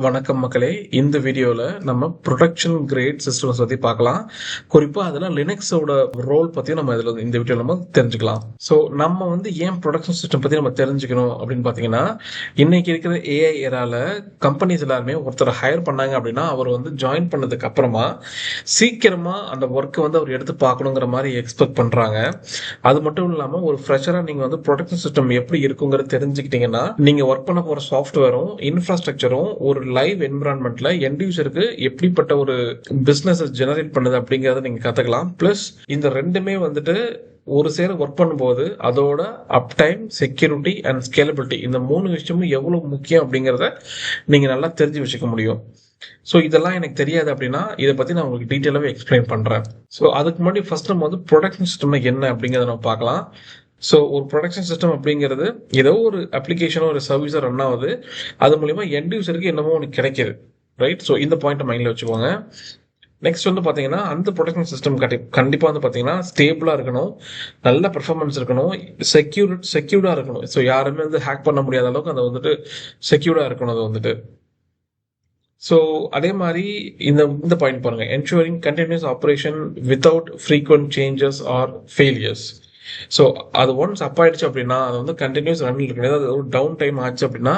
வணக்கம் மக்களே. இந்த வீடியோவில் நம்ம ப்ரொடக்ஷன் கிரேட் சிஸ்டம்ஸ் பற்றி பார்க்கலாம். குறிப்பாக அதில் லினக்ஸோட ரோல் பற்றியும் நம்ம இதில் இந்த வீடியோவில் நம்ம தெரிஞ்சுக்கலாம். ஸோ நம்ம ஏன் ப்ரொடக்ஷன் சிஸ்டம் பற்றி நம்ம தெரிஞ்சுக்கணும் அப்படின்னு பார்த்தீங்கன்னா, இன்னைக்கு இருக்கிற ஏஐ ஏரால கம்பெனிஸ் எல்லாருமே ஒருத்தர் ஹையர் பண்ணாங்க அப்படின்னா அவர் ஜாயின் பண்ணதுக்கு அப்புறமா சீக்கிரமாக அந்த ஒர்க்கை அவர் எடுத்து பார்க்கணுங்கிற மாதிரி எக்ஸ்பெக்ட் பண்ணுறாங்க. அது மட்டும் இல்லாமல் ஒரு ஃப்ரெஷராக நீங்கள் ப்ரொடக்ஷன் சிஸ்டம் எப்படி இருக்குங்கிறத தெரிஞ்சுக்கிட்டீங்கன்னா நீங்கள் ஒர்க் பண்ண போகிற சாஃப்ட்வேரும் இன்ஃப்ராஸ்ட்ரக்சரும் ஒரு லைவ் என்விரான்மெண்ட்ல எண்ட் யூசருக்கு எப்படிப்பட்ட ஒரு பிசினஸ் ஜெனரேட் பண்ணுது அப்படிங்கறத நீங்க கத்துக்கலாம். பிளஸ் இந்த ரெண்டுமே ஒரு சேர ஒர்க் பண்ணும்போது அதோட அப் டைம், செக்யூரிட்டி அண்ட் ஸ்கேலபிலிட்டி இந்த மூணு விஷயமும் எவ்வளவு முக்கியம் அப்படிங்கறத நீங்க நல்லா தெரிஞ்சு வச்சுக்க முடியும். ஸோ இதெல்லாம் எனக்கு தெரியாது அப்படின்னா இதை பத்தி நான் உங்களுக்கு டீட்டெயிலாகவே எக்ஸ்பிளைன் பண்றேன். ஸோ அதுக்கு முன்னாடி ஃபர்ஸ்ட் நம்ம ப்ரொடக்ஷன் சிஸ்டம் என்ன அப்படிங்கறத நம்ம பார்க்கலாம். ஸோ ஒரு ப்ரொடக்ஷன் சிஸ்டம் அப்படிங்கிறது ஏதோ ஒரு அப்ளிகேஷனோ ஒரு சர்வீஸோ ரன் ஆகுது, அது மூலியமா எண்ட் யூசருக்கு என்னமோ ஒன்று கிடைக்குது, ரைட்? ஸோ இந்த பாயிண்ட் மைண்ட்ல வச்சுக்கோங்க. நெக்ஸ்ட் பார்த்தீங்கன்னா அந்த ப்ரொடக்ஷன் சிஸ்டம் கண்டிப்பாக பார்த்தீங்கன்னா ஸ்டேபிளாக இருக்கணும், நல்ல பெர்ஃபார்மன்ஸ் இருக்கணும், செக்யூர்டாக இருக்கணும். ஸோ யாருமே ஹேக் பண்ண முடியாத அளவுக்கு அது செக்யூர்டாக இருக்கணும். அது ஸோ அதே மாதிரி இந்த பாயிண்ட் பாருங்க, ensuring continuous operation without frequent changes or failures. So அது ஒன்ஸ் அப் ஆயிடுச்சு அப்படின்னா அது கண்டினியூஸ் ரன்னில் இருக்கு. அது ஒரு டவுன் டைம் ஆச்சு அப்படின்னா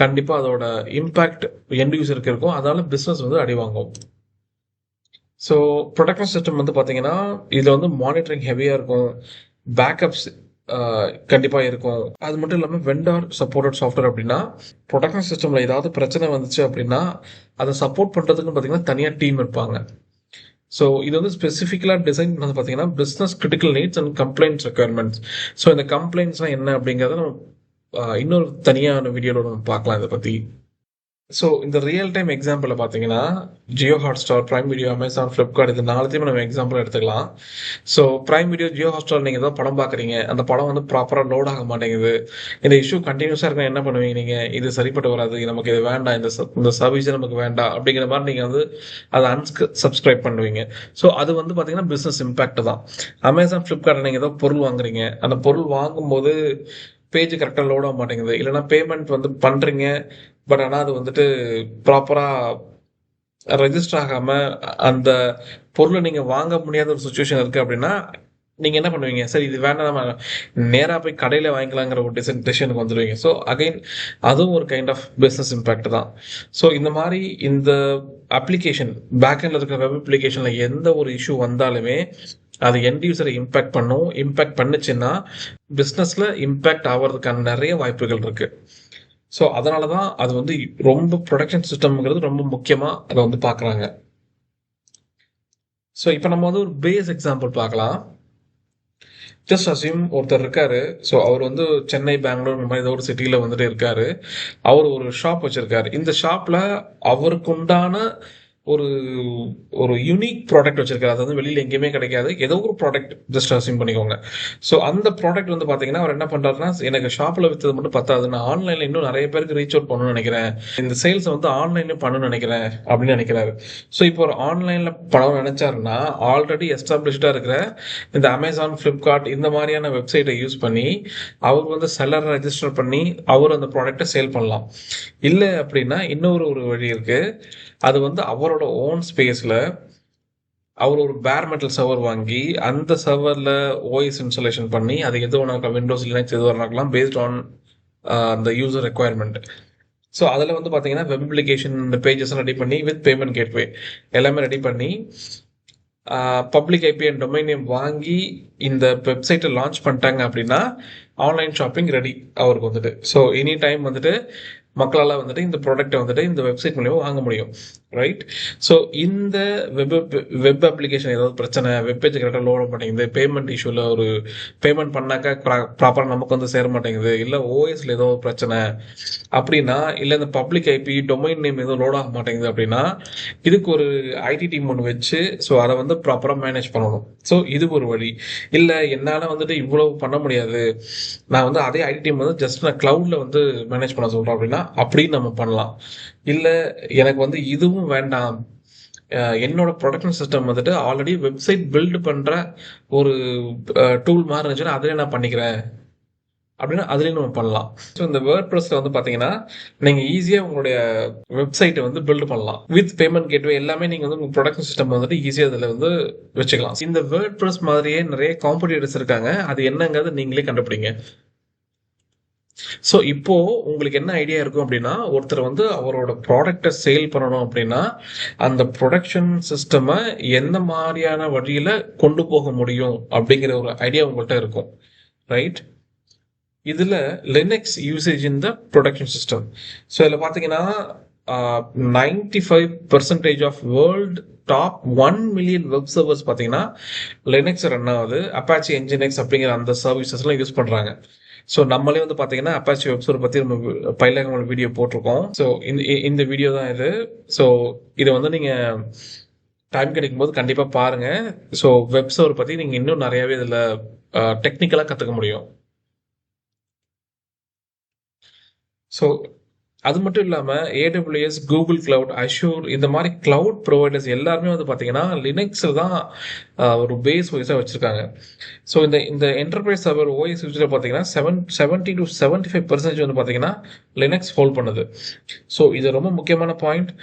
கண்டிப்பாக அதோட இம்பாக்ட் எண்ட் யூசருக்கு இருக்கும், அதனால பிஸ்னஸ் அடி வாங்கும். ஸோ ப்ரொடக்ஷன் சிஸ்டம் பார்த்தீங்கன்னா இதில் மானிட்டரிங் ஹெவியாக இருக்கும், பேக்கப்ஸ் கண்டிப்பாக இருக்கும். அது மட்டும் இல்லாமல் வெண்டார் சப்போர்ட்டட் சாஃப்ட்வேர் அப்படின்னா ப்ரொடக்ஷன் சிஸ்டமில் ஏதாவது பிரச்சனை வந்துச்சு அப்படின்னா அதை சப்போர்ட் பண்ணுறதுக்குன்னு பார்த்தீங்கன்னா தனியாக டீம் இருப்பாங்க. ஸோ இது ஸ்பெசிஃபிக்கலாக டிசைன் பண்ணது பார்த்தீங்கன்னா business critical needs and complaints requirements. So இந்த கம்ப்ளைண்ட்ஸ்லாம் என்ன அப்படிங்கிறத நம்ம இன்னொரு தனியான வீடியோவில் நம்ம பார்க்கலாம் இதை பற்றி. ஸோ இந்த ரியல் டைம் எக்ஸாம்பிள் பார்த்தீங்கன்னா Jio Hotstar, prime video, Amazon, Flipkart இது நாலுத்தையுமே நம்ம எக்ஸாம்பிள் எடுத்துக்கலாம். So prime video, Jio Hotstar நீங்கள் ஏதாவது படம் பார்க்குறீங்க, அந்த படம் ப்ராப்பராக லோட் ஆக மாட்டேங்குது, இந்த இஷ்யூ கண்டினியூஸாக இருக்க என்ன பண்ணுவீங்க நீங்கள்? இது சரிப்பட்டு வராது, நமக்கு இது வேண்டாம், இந்த சர்வீஸே நமக்கு வேண்டாம் அப்படிங்கிற மாதிரி நீங்கள் அதை சப்ஸ்கிரைப் பண்ணுவீங்க. ஸோ அது பார்த்தீங்கன்னா பிஸ்னஸ் இம்பாக்ட் தான். அமேசான், ஃப்ளிப்கார்ட் நீங்கள் ஏதோ பொருள் வாங்குறீங்க, அந்த பொருள் வாங்கும்போது பேஜ் கரெக்டாக லோட் ஆக மாட்டேங்குது, இல்லைனா பேமெண்ட் பண்ணுறீங்க பட் ஆனால் அது ப்ராப்பராக ரெஜிஸ்டர் ஆகாமல் அந்த பொருளை நீங்கள் வாங்க முடியாத ஒரு சுச்சுவேஷன் இருக்குது அப்படின்னா நீங்கள் என்ன பண்ணுவீங்க? சரி இது வேண்டாம், நம்ம நேராக போய் கடையில் வாங்கிக்கலாங்கிற ஒரு டெசிஷனுக்கு வந்துடுவீங்க. ஸோ அகைன் அதுவும் ஒரு கைண்ட் ஆஃப் பிஸ்னஸ் இம்பேக்ட் தான். ஸோ இந்த மாதிரி இந்த அப்ளிகேஷன் பேக்எண்டில் இருக்கிற வெப் அப்ளிகேஷனில் எந்த ஒரு இஷ்யூ வந்தாலுமே அது எண்ட் யூசரை இம்பேக்ட் பண்ணும். இம்பேக்ட் பண்ணுச்சுன்னா பிஸ்னஸில் இம்பேக்ட் ஆகிறதுக்கான நிறைய வாய்ப்புகள் இருக்குது. ஸோ அதனால தான் அது ரொம்ப ப்ரொடக்ஷன் சிஸ்டம்ங்கிறது ரொம்ப முக்கியமாக அதை பார்க்குறாங்க. ஸோ இப்போ நம்ம ஒரு பேஸ் எக்ஸாம்பிள் பார்க்கலாம். ஜஸ்ட் அசியூம் ஒருத்தர் இருக்காரு. ஸோ அவர் சென்னை, பெங்களூர் இந்த மாதிரி ஏதோ ஒரு சிட்டியில் இருக்காரு. அவர் ஒரு ஷாப் வச்சிருக்காரு. இந்த ஷாப்பில் அவருக்கு உண்டான ஒரு ஒரு யூனிக் ப்ராடக்ட் வச்சிருக்காரு. அது வெளியில் எங்கேயுமே கிடைக்காது, ஏதோ ஒரு ப்ராடக்ட் ஜஸ்ட் அசியூம் பண்ணிக்கோங்க. ஸோ அந்த ப்ராடக்ட் பார்த்தீங்கன்னா அவர் என்ன பண்ணுறாருன்னா, எனக்கு ஷாப்பில் விற்றது மட்டும் பத்தாது, நான் ஆன்லைனில் இன்னும் நிறைய பேருக்கு ரீச் அவுட் பண்ணணும்னு நினைக்கிறேன், இந்த சேல்ஸ் ஆன்லைன்லேயும் பண்ணணும்னு நினைக்கிறேன் அப்படின்னு நினைக்கிறாரு. ஸோ இப்போ ஒரு ஆன்லைனில் பண்ணணும்னு நினைச்சாருன்னா ஆல்ரெடி எஸ்டாப்ளிஷ்டாக இருக்கிற இந்த அமேசான், ஃப்ளிப்கார்ட் இந்த மாதிரியான வெப்சைட்டை யூஸ் பண்ணி அவர் செல்லரை ரெஜிஸ்டர் பண்ணி அவர் அந்த ப்ராடக்டை சேல் பண்ணலாம். இல்லை அப்படின்னா இன்னொரு வழி இருக்கு. அது அவரோட ஓன் ஸ்பேஸ்ல அவர் ஒரு பேர் மெட்டல் சர்வர் வாங்கி அந்த சர்வர்ல ஓஎஸ் இன்ஸ்டாலேஷன் பண்ணி அது எது ஒன்று விண்டோஸ், லினக்ஸ் எது வரலாம் பேஸ்ட் ஆன் அந்த யூசர் ரெக்குயர்மெண்ட். ஸோ அதில் பார்த்தீங்கன்னா வெப் அப்ளிகேஷன் இந்த பேஜஸ் ரெடி பண்ணி வித் பேமெண்ட் கேட்வே எல்லாமே ரெடி பண்ணி public IP and domain name வாங்கி இந்த வெப்சைட்டை லான்ச் பண்ணிட்டாங்க அப்படின்னா ஆன்லைன் ஷாப்பிங் ரெடி அவருக்கு. ஸோ எனி டைம் மக்களால் இந்த ப்ராடக்டை இந்த வெப்சைட் மூலியமாக வாங்க முடியும், ரைட்? ஸோ இந்த வெப் அப்ளிகேஷன் ஏதாவது பிரச்சனை, வெப் பேஜ் கரெக்டாக லோட் மாட்டேங்குது, பேமெண்ட் இஷ்யூவில் ஒரு பேமெண்ட் பண்ணாக்கா ப்ராப்பராக நமக்கு சேர மாட்டேங்குது, இல்லை ஓஎஸ்ல ஏதோ பிரச்சனை அப்படின்னா, இல்லை இந்த பப்ளிக் ஐபி டொமைன் நேம் ஏதோ லோட் ஆக மாட்டேங்குது அப்படின்னா இதுக்கு ஒரு ஐடி டீம் ஒன்று வச்சு ஸோ அதை ப்ராப்பராக மேனேஜ் பண்ணணும். ஸோ இது ஒரு வழி. இல்லை என்னால் இவ்வளவு பண்ண முடியாது, நான் அதே ஐடி டீம் ஜஸ்ட் நான் கிளவுட்ல மேனேஜ் பண்ண சொல்கிறேன் அப்படின்னா அப்படின்னு நம்ம பண்ணலாம். இல்லை எனக்கு இதுவும் வேண்டாம், என்னோட production system already website build பண்ற ஒரு டூல் மாதிரி இருந்துச்சுன்னா அதிலே நான் பண்ணிக்கிறேன் அப்படின்னா அதுலேயும் நம்ம பண்ணலாம். ஸோ இந்த வேர்ட் ப்ரெஸ்ல வந்து பார்த்தீங்கன்னா நீங்கள் ஈஸியாக உங்களுடைய வெப்சைட்டை வந்து பில்ட் பண்ணலாம். வித் பேமெண்ட் கேட்வே எல்லாமே நீங்கள் வந்து உங்கள் ப்ரொடக்ஷன் சிஸ்டம் வந்துட்டு ஈஸியாக அதில் வந்து வச்சுக்கலாம். இந்த வேர்ட் ப்ரெஸ் மாதிரியே நிறைய காம்படிட்டர்ஸ் இருக்காங்க. அது என்னங்கிறது நீங்களே கண்டுபிடிங்க. ஸோ இப்போ உங்களுக்கு என்ன ஐடியா இருக்கும் அப்படின்னா, ஒருத்தர் வந்து அவரோட ப்ராடக்டை சேல் பண்ணணும் அப்படின்னா அந்த ப்ரொடக்ஷன் சிஸ்டமை எந்த மாதிரியான வழியில கொண்டு போக முடியும் அப்படிங்கிற ஒரு ஐடியா உங்கள்கிட்ட இருக்கும், ரைட்? இதுல Linux usage in the production system. So இதில் பார்த்தீங்கன்னா 95% of world top 1 million web servers பார்த்தீங்கன்னா லினக்ஸ் ரன் ஆகுது. அப்பாச்சி என்ஜினிக்ஸ் அப்படிங்கிற அந்த சர்வீசஸ்லாம் யூஸ் பண்றாங்க. ஸோ நம்மளே வந்து பார்த்தீங்கன்னா அப்பாச்சி வெப் சர்வர் பற்றி நம்ம பைலகமான வீடியோ போட்டிருக்கோம். ஸோ இந்த வீடியோ தான் இது. ஸோ இதை வந்து நீங்கள் டைம் கிடைக்கும் போது கண்டிப்பாக பாருங்க. ஸோ வெப் சர்வர் பற்றி நீங்கள் இன்னும் நிறையாவே இதில் டெக்னிக்கலாக கற்றுக்க முடியும். ஸோ அது மட்டும் இல்லாமல் ஏடபிள்யூஎஸ், கூகுள் கிளவுட், அஷூர் இந்த மாதிரி கிளவுட் ப்ரொவைடர்ஸ் எல்லாருமே வந்து பார்த்தீங்கன்னா லினக்ஸில் தான் ஒரு பேஸ் ஓஎஸாக வச்சுருக்காங்க. ஸோ இந்த என்டர்பிரைஸ் சர்வர் ஓஎஸ் யூஸில் பார்த்தீங்கன்னா 70 to 75% வந்து பார்த்தீங்கன்னா லினக்ஸ் ஹோல்ட் பண்ணுது. ஸோ இது ரொம்ப முக்கியமான point.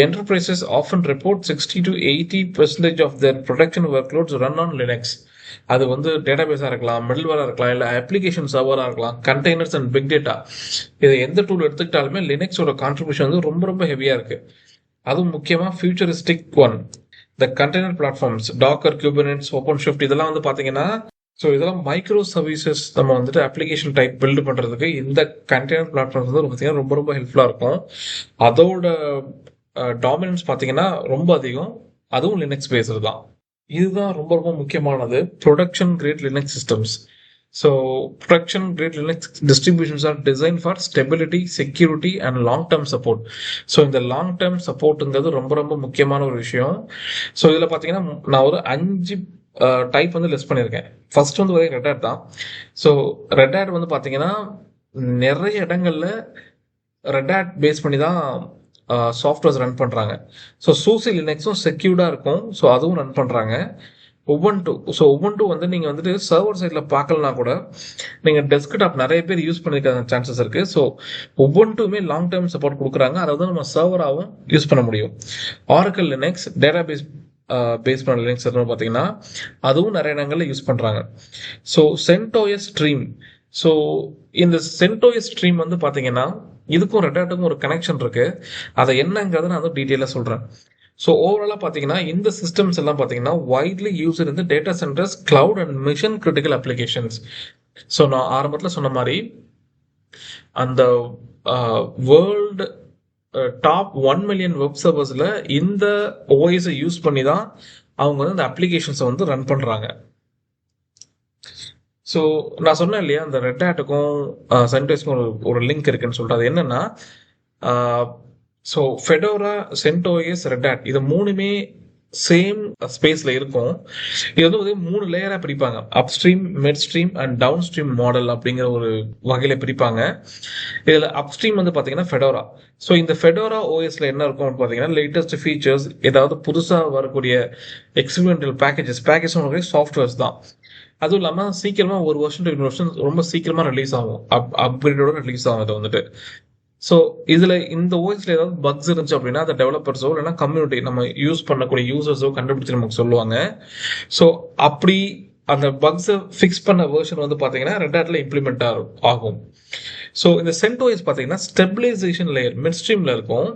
Enterprises often report 60 to 80% of their production workloads run on Linux. அது வந்து டேட்டாபேஸாக இருக்கலாம், மிடில்வேராக இருக்கலாம், இல்லை அப்ளிகேஷன் சர்வராக இருக்கலாம், கண்டெய்னர்ஸ் அண்ட் பிக் டேட்டா, இது எந்த டூல் எடுத்துக்கிட்டாலுமே லினக்ஸோட கான்ட்ரிபியூஷன் வந்து ரொம்ப ரொம்ப ஹெவியாக இருக்கு. அதுவும் முக்கியமாக ஃபியூச்சரிஸ்டிக் ஒன், இந்த container platforms, Docker, Kubernetes, OpenShift இதெல்லாம் வந்து பார்த்தீங்கன்னா, ஸோ இதெல்லாம் மைக்ரோ சர்வீசஸ் நம்ம வந்துட்டு அப்ளிகேஷன் டைப் பில்டு பண்ணுறதுக்கு இந்த கண்டெய்னர் பிளாட்ஃபார்ம்ஸ் வந்து பார்த்தீங்கன்னா ரொம்ப ரொம்ப ஹெல்ப்ஃபுல்லாக இருக்கும். அதோட டாமினன்ஸ் பார்த்தீங்கன்னா ரொம்ப அதிகம். அதுவும் லினக்ஸ் பேஸ்டு தான். இதுதான் ரொம்ப ரொம்ப முக்கியமானது, production grade Linux systems. So production grade Linux distributions are design for stability, security and long term support. So இந்த லாங் டேர்ம் சப்போர்ட்டுங்கிறது ரொம்ப ரொம்ப முக்கியமான ஒரு விஷயம். ஸோ இதில் பார்த்தீங்கன்னா நான் ஒரு 5 டைப் வந்து லிஸ்ட் பண்ணியிருக்கேன். ஃபர்ஸ்ட் வந்து ஒரே ரெட் ஹேட் தான். ஸோ ரெட் ஹேட் வந்து பார்த்தீங்கன்னா நிறைய இடங்கள்ல ரெட் ஹேட் பேஸ் பண்ணி தான் சாஃப்ட்வேர்ஸ் ரன் பண்ணுறாங்க. ஸோ சூசி லினக்ஸும் செக்யூர்டாக இருக்கும். ஸோ அதுவும் ரன் பண்ணுறாங்க. உபுண்டு வந்து நீங்கள் வந்துட்டு சர்வர் சைடில் பார்க்கலனா கூட நீங்கள் டெஸ்க்டாப் நிறைய பேர் யூஸ் பண்ணிருக்க சான்சஸ் இருக்குது. ஸோ உபுண்டுமே லாங் டேர்ம் சப்போர்ட் கொடுக்குறாங்க. அதை வந்து நம்ம சர்வராகவும் யூஸ் பண்ண முடியும். ஆரக்கிள் லினக்ஸ் டேட்டா பேஸ் பண்ண லினக்ஸ் பார்த்தீங்கன்னா அதுவும் நிறைய இடங்களில் யூஸ் பண்ணுறாங்க. So CentOS stream. ஸோ இந்த சென்டோஎஸ் ஸ்ட்ரீம் வந்து பார்த்தீங்கன்னா இதுக்கும் ரெட் ஹேட்டுக்கும் ஒரு கனெக்ஷன் இருக்கு. அதை என்னங்கிறத நான் வந்து டீட்டெயிலாக சொல்கிறேன். ஸோ ஓவராலாக பார்த்தீங்கன்னா இந்த சிஸ்டம்ஸ் எல்லாம் பார்த்தீங்கன்னா வைட்லி யூஸ் இந்த data centres, cloud and mission critical applications. So நான் ஆரம்பத்தில் சொன்ன மாதிரி அந்த வேர்ல்டு டாப் 1 மில்லியன் வெப் சர்வர்ஸில் இந்த ஓஎஸை யூஸ் பண்ணி தான் அவங்க வந்து இந்த அப்ளிகேஷன்ஸை வந்து ரன் பண்ணுறாங்க. ஸோ நான் சொன்னேன் இல்லையா, அந்த ரெட் ஹேட்டுக்கும் சென்டோஸ்க்கும் ஒரு லிங்க் இருக்குன்னு சொல்லிட்டு, அது என்னன்னா so Fedora, CentOS, Red Hat இது மூணுமே சேம் ஸ்பேஸ்ல இருக்கும். இது வந்து 3 லேயரா பிரிப்பாங்க. Upstream, midstream and downstream model அப்படிங்கிற ஒரு வகையில பிரிப்பாங்க. இதுல அப் ஸ்ட்ரீம் வந்து பாத்தீங்கன்னா ஃபெடோரா. ஸோ இந்த ஃபெடோரா ஓஎஸ்ல என்ன இருக்கும் பாத்தீங்கன்னா லேட்டஸ்ட் ஃபீச்சர்ஸ், ஏதாவது புதுசா வரக்கூடிய எக்ஸ்பெரிமெண்டல் பேக்கேஜஸ் சாஃப்ட்வேர்ஸ் தான். அதுவும் இல்லாமல் சீக்கிரமாக ஒரு வருஷம் டு 2 வருஷம் ரொம்ப சீக்கிரமாக ரிலீஸ் ஆகும், அப்கிரேடோட ரிலீஸ் ஆகும் அது வந்துட்டு. ஸோ இதில் இந்த ஓஎஸ்ல ஏதாவது பக்ஸ் இருந்துச்சு அப்படின்னா அதை டெவலப்பர்ஸோ இல்லைன்னா கம்யூனிட்டி நம்ம யூஸ் பண்ணக்கூடிய யூசர்ஸோ கண்டுபிடிச்சு நமக்கு சொல்லுவாங்க. ஸோ அப்படி அந்த பக்ஸை ஃபிக்ஸ் பண்ண வெர்ஷன் வந்து பார்த்தீங்கன்னா ரெட் ஹேட்ல இம்ப்ளிமெண்ட் ஆகும். ஸோ இந்த சென்டோஎஸ் பார்த்தீங்கன்னா ஸ்டெபிலைசேஷன் லேயர் மிட் ஸ்ட்ரீம்ல இருக்கும்.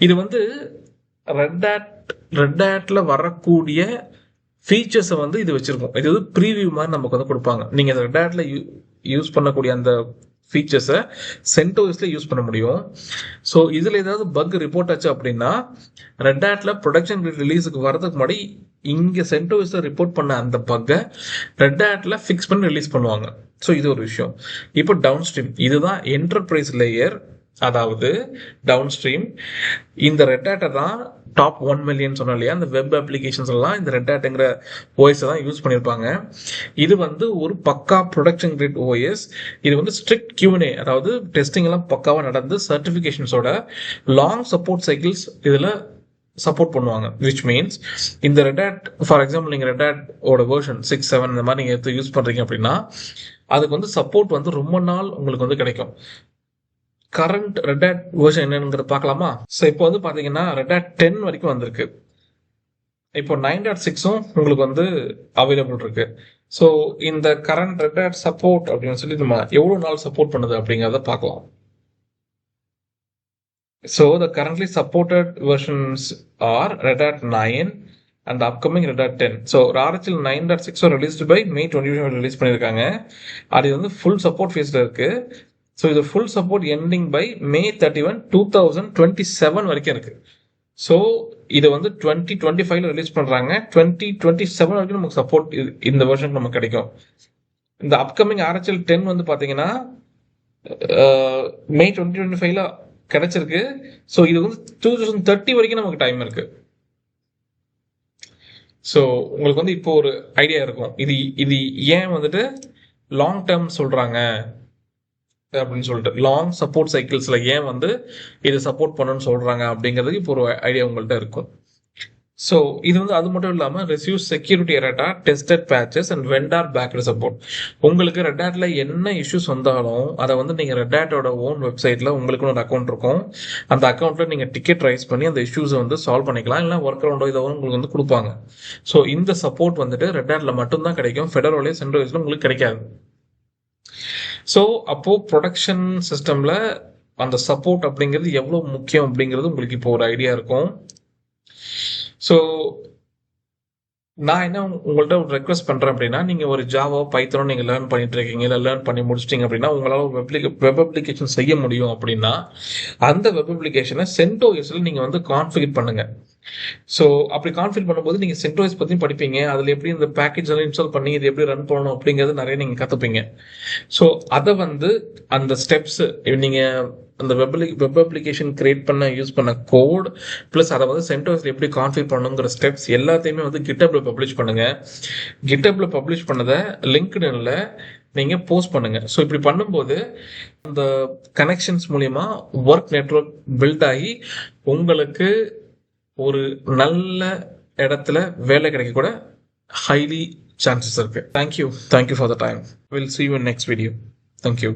இது வந்து ரெட் ஹேட்ல வரக்கூடிய ஃபீச்சர்ஸை வந்து இது வச்சிருக்கும். இது வந்து ப்ரீவியூ மாதிரி நமக்கு வந்து கொடுப்பாங்க. நீங்கள் அந்த ரெட் ஹேட்ல யூஸ் பண்ணக்கூடிய அந்த ஃபீச்சர்ஸை சென்டோஎஸ்ல யூஸ் பண்ண முடியும். ஸோ இதில் ஏதாவது பக் ரிப்போர்ட் ஆச்சு அப்படின்னா ரெட் ஹேட்ல ப்ரொடக்ஷன் ரிலீஸுக்கு வரதுக்கு முன்னாடி இங்கே சென்டோஎஸ்ல ரிப்போர்ட் பண்ண அந்த பக்கை ரெட் ஹேட்ல ஃபிக்ஸ் பண்ணி ரிலீஸ் பண்ணுவாங்க. ஸோ இது ஒரு விஷயம். இப்போ டவுன் ஸ்ட்ரீம், இதுதான் என்டர்பிரைஸ் லேயர், அதாவது டவுன் ஸ்ட்ரீம். இந்த ரெட் ஹேட்டை தான் டாப் 1 மில்லியன் சொன்னோம் இல்லையா, இந்த வெப் அப்ளிகேஷன்ஸ் எல்லாம் இந்த ரெட் ஹேட்டுங்கிற ஓஎஸ் தான் யூஸ் பண்ணியிருப்பாங்க. இது வந்து ஒரு பக்கா ப்ரொடக்ஷன் கிரேட் ஓஎஸ். இது வந்து ஸ்ட்ரிக்ட் Q&A, அதாவது டெஸ்டிங் எல்லாம் பக்காவாக நடந்து சர்டிஃபிகேஷன்ஸோட லாங் சப்போர்ட் சைக்கிள்ஸ் இதில் சப்போர்ட் பண்ணுவாங்க. விச் மீன்ஸ் இந்த ரெட் ஹேட் ஃபார் எக்ஸாம்பிள் நீங்கள் ரெட் ஹேட் ஓட வெர்ஷன் 6, 7 இந்த மாதிரி நீங்கள் எடுத்து யூஸ் பண்ணுறீங்க அப்படின்னா அதுக்கு வந்து சப்போர்ட் வந்து ரொம்ப நாள் உங்களுக்கு வந்து கிடைக்கும். கரண்ட் ரெட் ஹேட் வெர்ஷன் என்னங்கிறது பார்க்கலாமா? ஸோ இப்போ வந்து பார்த்தீங்கன்னா ரெட் ஹேட் 10 வரைக்கும் வந்திருக்கு. இப்போ 9.6ம் உங்களுக்கு வந்து அவைலபிள் இருக்கு. ஸோ இந்த கரண்ட் ரெட் ஹேட் சப்போர்ட் அப்படின்னு சொல்லி நம்ம எவ்வளோ நாள் சப்போர்ட் பண்ணுது அப்படிங்கிறத பார்க்கலாம். So the currently supported versions are Red Hat 9 and the upcoming Red Hat 10. So RHEL 9.6 released by May 2020 release பண்ணியிருக்காங்க. அது வந்து ஃபுல் சப்போர்ட் ஃபேஸில் இருக்கு. ஸோ இது full support ending by May 31, 2027 வரைக்கும் இருக்கு. ஸோ இதை வந்து 2025 ரிலீஸ் பண்றாங்க. 2027 வரைக்கும் நமக்கு சப்போர்ட் இந்த வெர்ஷன் நமக்கு கிடைக்கும். இந்த அப்கமிங் RHEL 10 வந்து பாத்தீங்கன்னா May 2025 கிடைச்சிருக்கு. ஸோ இது வந்து 2030 வரைக்கும் நமக்கு டைம் இருக்கு. ஸோ உங்களுக்கு வந்து இப்போ ஒரு ஐடியா இருக்கும் இது ஏன் வந்துட்டு லாங் டேர்ம் சொல்றாங்க அப்படின்னு சொல்லிட்டு, லாங் சப்போர்ட் சைக்கிள்ஸ்ல ஏன் வந்து இது சப்போர்ட் பண்ணணும்னு சொல்றாங்க அப்படிங்கிறதுக்கு இப்போ ஒரு ஐடியா உங்கள்கிட்ட இருக்கும். ஸோ இது வந்து அது மட்டும் இல்லாமல் ரெசியூ security errata, tested patches and vendor backed support. உங்களுக்கு ரெட் ஹேட்ல என்ன இஷ்யூஸ் வந்தாலும் அதை வந்து நீங்கள் ரெட் ஹேட்டோட ஓன் வெப்சைட்ல உங்களுக்கு ஒரு அக்கௌண்ட் இருக்கும். அந்த அக்கௌண்ட்ல நீங்கள் டிக்கெட் ரைஸ் பண்ணி அந்த இஷ்யூஸை வந்து சால்வ் பண்ணிக்கலாம். இல்லை ஒர்க் அரௌண்டோ இதை உங்களுக்கு வந்து கொடுப்பாங்க. ஸோ இந்த சப்போர்ட் வந்துட்டு ரெட் ஹேட்ல மட்டும்தான் கிடைக்கும். ஃபெடரோலே சென்ட்ரோஸ்ல உங்களுக்கு கிடைக்காது. ஸோ அப்போ ப்ரொடக்ஷன் சிஸ்டம்ல அந்த சப்போர்ட் அப்படிங்கிறது எவ்வளோ முக்கியம் அப்படிங்கிறது உங்களுக்கு இப்போ ஒரு ஐடியா இருக்கும். ஸோ நான் என்ன உங்கள்கிட்ட ஒரு ரெக்வஸ்ட் பண்றேன் அப்படின்னா, நீங்க ஒரு ஜாவா பைத்தனோ நீங்க லேர்ன் பண்ணிட்டு இருக்கீங்க, இல்லை லேர்ன் பண்ணி முடிச்சிட்டீங்க அப்படின்னா உங்களால வெப் அப்ளிகேஷன் செய்ய முடியும் அப்படின்னா அந்த வெப் அப்ளிகேஷனை CentOSல நீங்க வந்து கான்ஃபிகர் பண்ணுங்க. ஸோ அப்படி கான்ஃபிகர் பண்ணும்போது நீங்க CentOS பத்தியும் படிப்பீங்க. அதுல எப்படி இந்த பேக்கேஜ் எல்லாம் இன்ஸ்டால் பண்ணி இது எப்படி ரன் பண்ணணும் அப்படிங்கிறது நிறைய நீங்க கத்துப்பீங்க. ஸோ அதை வந்து அந்த ஸ்டெப்ஸ் நீங்க அந்த வெப் அப்ளிகேஷன் கிரியேட் பண்ண யூஸ் பண்ண கோட் பிளஸ் அதை வந்து CentOSல எப்படி கான்ஃபிகர் பண்ணணுங்கிற ஸ்டெப்ஸ் எல்லாத்தையுமே வந்து GitHubல பப்ளிஷ் பண்ணுங்க. GitHubல பப்ளிஷ் பண்ணதை லிங்க்டின்ல நீங்க போஸ்ட் பண்ணுங்க. ஸோ இப்படி பண்ணும்போது அந்த கனெக்ஷன்ஸ் மூலியமா ஒர்க் நெட்வொர்க் பில்ட் ஆகி உங்களுக்கு ஒரு நல்ல இடத்துல வேலை கிடைக்க கூட ஹைலி சான்சஸ் இருக்கு. Thank you for the time. Will see you in next video. Thank you.